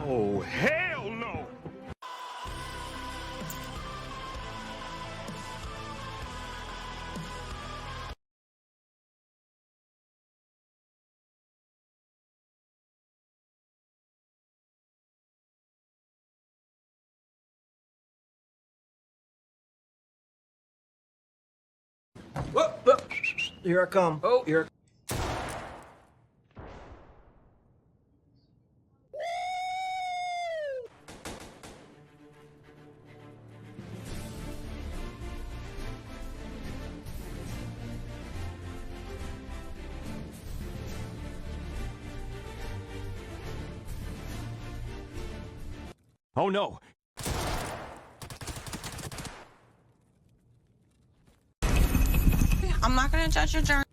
Oh, hell no! Whoop, whoop. Here I come. Oh, here. Oh no! I'm not gonna judge your journey.